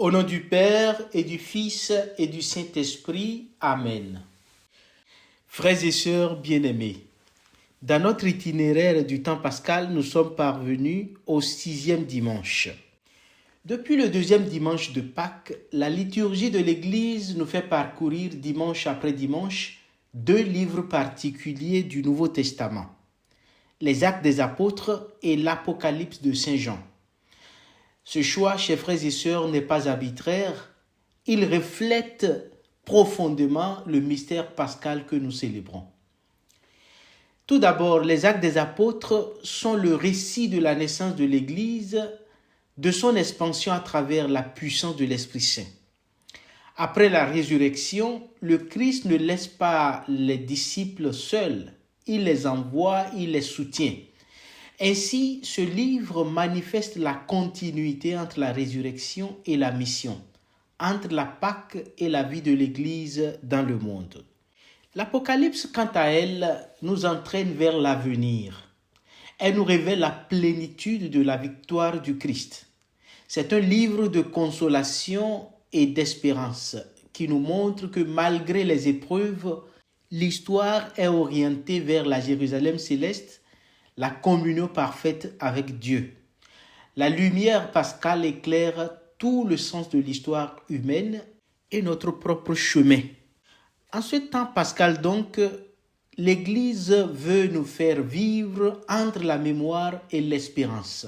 Au nom du Père et du Fils et du Saint-Esprit. Amen. Frères et sœurs bien-aimés, dans notre itinéraire du temps pascal, nous sommes parvenus au 6e dimanche. Depuis le 2e dimanche de Pâques, la liturgie de l'Église nous fait parcourir dimanche après dimanche 2 livres particuliers du Nouveau Testament, les Actes des Apôtres et l'Apocalypse de Saint Jean. Ce choix, chers frères et sœurs, n'est pas arbitraire, il reflète profondément le mystère pascal que nous célébrons. Tout d'abord, les Actes des Apôtres sont le récit de la naissance de l'Église, de son expansion à travers la puissance de l'Esprit Saint. Après la résurrection, le Christ ne laisse pas les disciples seuls, il les envoie, il les soutient. Ainsi, ce livre manifeste la continuité entre la résurrection et la mission, entre la Pâque et la vie de l'Église dans le monde. L'Apocalypse, quant à elle, nous entraîne vers l'avenir. Elle nous révèle la plénitude de la victoire du Christ. C'est un livre de consolation et d'espérance qui nous montre que malgré les épreuves, l'histoire est orientée vers la Jérusalem céleste, la communion parfaite avec Dieu. La lumière pascale éclaire tout le sens de l'histoire humaine et notre propre chemin. En ce temps pascal donc, l'Église veut nous faire vivre entre la mémoire et l'espérance,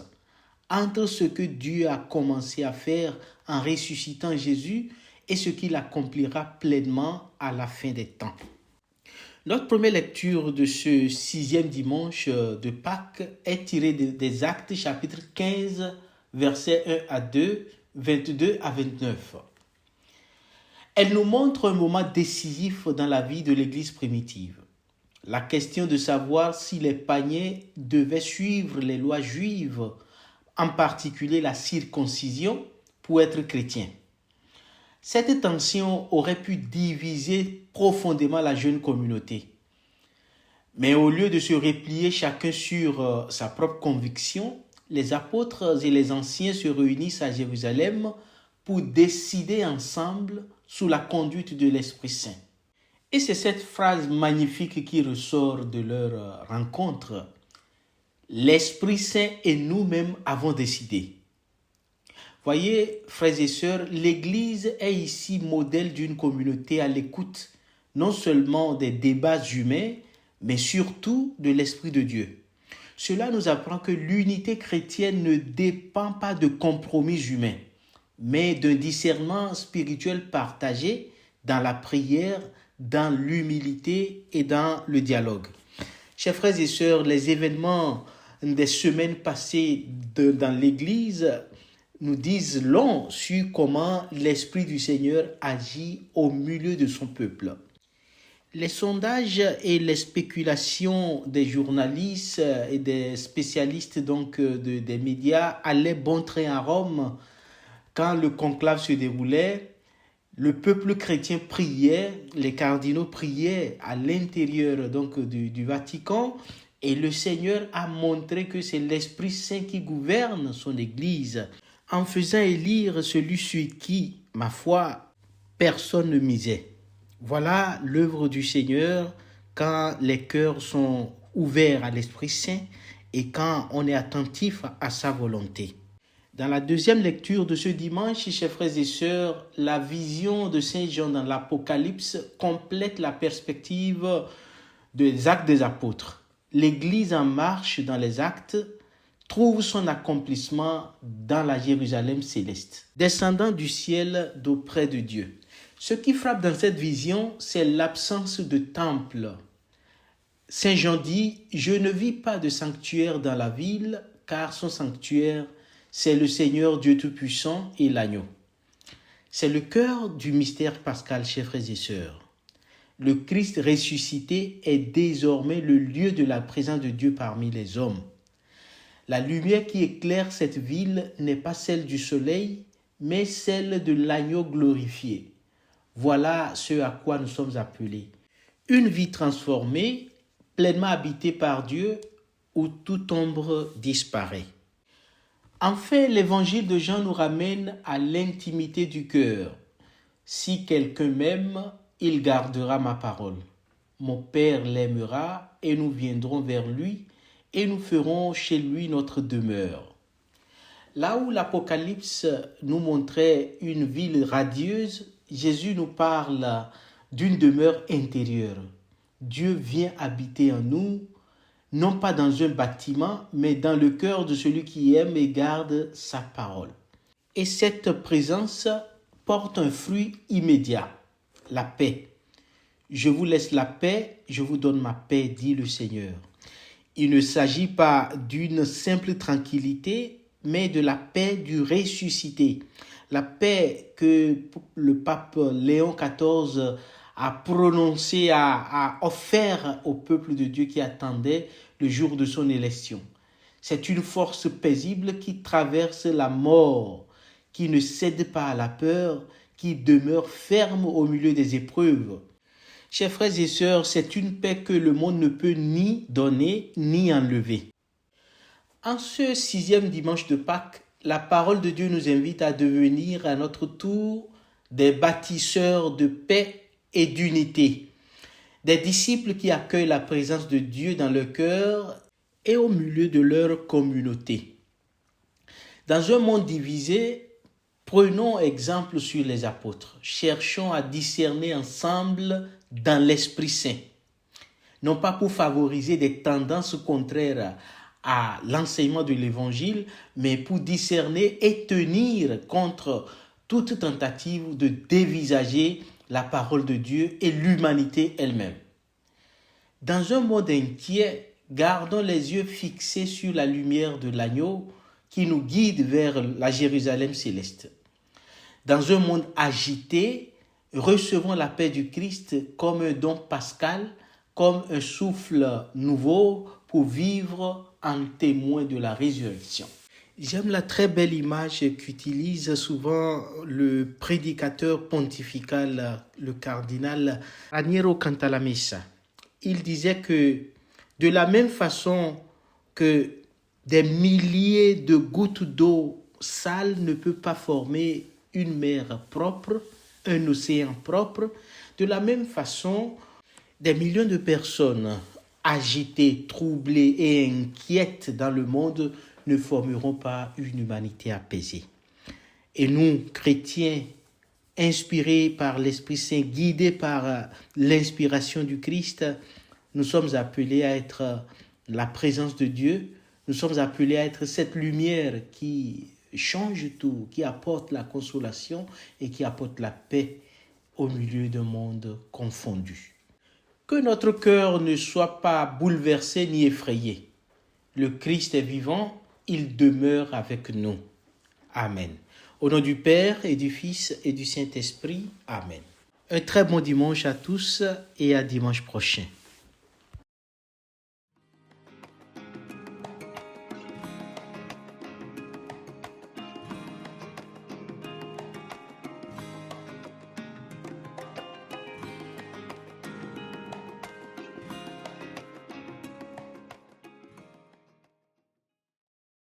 entre ce que Dieu a commencé à faire en ressuscitant Jésus et ce qu'il accomplira pleinement à la fin des temps. Notre première lecture de ce 6e dimanche de Pâques est tirée des Actes chapitre 15, versets 1 à 2, 22 à 29. Elle nous montre un moment décisif dans la vie de l'Église primitive. La question de savoir si les païens devaient suivre les lois juives, en particulier la circoncision, pour être chrétiens. Cette tension aurait pu diviser profondément la jeune communauté. Mais au lieu de se replier chacun sur sa propre conviction, les apôtres et les anciens se réunissent à Jérusalem pour décider ensemble sous la conduite de l'Esprit Saint. Et c'est cette phrase magnifique qui ressort de leur rencontre. L'Esprit Saint et nous-mêmes avons décidé. Voyez, frères et sœurs, l'Église est ici modèle d'une communauté à l'écoute, non seulement des débats humains, mais surtout de l'Esprit de Dieu. Cela nous apprend que l'unité chrétienne ne dépend pas de compromis humains, mais d'un discernement spirituel partagé dans la prière, dans l'humilité et dans le dialogue. Chers frères et sœurs, les événements des semaines passées dans l'Église nous disent long sur comment l'Esprit du Seigneur agit au milieu de son peuple. Les sondages et les spéculations des journalistes et des spécialistes des médias allaient bon train à Rome quand le conclave se déroulait. Le peuple chrétien priait, les cardinaux priaient à l'intérieur du Vatican et le Seigneur a montré que c'est l'Esprit Saint qui gouverne son Église en faisant élire celui sur qui, ma foi, personne ne misait. Voilà l'œuvre du Seigneur quand les cœurs sont ouverts à l'Esprit Saint et quand on est attentif à sa volonté. Dans la deuxième lecture de ce dimanche, chers frères et sœurs, la vision de Saint Jean dans l'Apocalypse complète la perspective des Actes des Apôtres. L'Église en marche dans les Actes trouve son accomplissement dans la Jérusalem céleste, descendant du ciel d'auprès de Dieu. Ce qui frappe dans cette vision, c'est l'absence de temple. Saint Jean dit « Je ne vis pas de sanctuaire dans la ville, car son sanctuaire, c'est le Seigneur Dieu Tout-Puissant et l'agneau. » C'est le cœur du mystère pascal, chers frères et sœurs. Le Christ ressuscité est désormais le lieu de la présence de Dieu parmi les hommes. La lumière qui éclaire cette ville n'est pas celle du soleil, mais celle de l'agneau glorifié. Voilà ce à quoi nous sommes appelés. Une vie transformée, pleinement habitée par Dieu, où toute ombre disparaît. Enfin, l'évangile de Jean nous ramène à l'intimité du cœur. Si quelqu'un m'aime, il gardera ma parole. Mon Père l'aimera et nous viendrons vers lui et nous ferons chez lui notre demeure. Là où l'Apocalypse nous montrait une ville radieuse, Jésus nous parle d'une demeure intérieure. Dieu vient habiter en nous, non pas dans un bâtiment, mais dans le cœur de celui qui aime et garde sa parole. Et cette présence porte un fruit immédiat, la paix. Je vous laisse la paix, je vous donne ma paix, dit le Seigneur. Il ne s'agit pas d'une simple tranquillité, mais de la paix du ressuscité. La paix que le pape Léon XIV a prononcée, a offert au peuple de Dieu qui attendait le jour de son élection. C'est une force paisible qui traverse la mort, qui ne cède pas à la peur, qui demeure ferme au milieu des épreuves. Chers frères et sœurs, c'est une paix que le monde ne peut ni donner ni enlever. En ce 6e dimanche de Pâques, la parole de Dieu nous invite à devenir à notre tour des bâtisseurs de paix et d'unité, des disciples qui accueillent la présence de Dieu dans leur cœur et au milieu de leur communauté. Dans un monde divisé, prenons exemple sur les apôtres. Cherchons à discerner ensemble dans l'Esprit Saint, non pas pour favoriser des tendances contraires à l'enseignement de l'Évangile, mais pour discerner et tenir contre toute tentative de dévisager la parole de Dieu et l'humanité elle-même. Dans un monde inquiet, gardons les yeux fixés sur la lumière de l'agneau qui nous guide vers la Jérusalem céleste. Dans un monde agité, recevons la paix du Christ comme un don pascal, comme un souffle nouveau pour vivre en témoin de la résurrection. J'aime la très belle image qu'utilise souvent le prédicateur pontifical, le cardinal Raniero Cantalamessa. Il disait que de la même façon que des milliers de gouttes d'eau sale ne peuvent pas former une mer propre, un océan propre, de la même façon, des millions de personnes agitées, troublées et inquiètes dans le monde ne formeront pas une humanité apaisée. Et nous, chrétiens, inspirés par l'Esprit Saint, guidés par l'inspiration du Christ, nous sommes appelés à être la présence de Dieu, nous sommes appelés à être cette lumière qui change tout, qui apporte la consolation et qui apporte la paix au milieu d'un monde confondu. Que notre cœur ne soit pas bouleversé ni effrayé. Le Christ est vivant, il demeure avec nous. Amen. Au nom du Père et du Fils et du Saint-Esprit. Amen. Un très bon dimanche à tous et à dimanche prochain.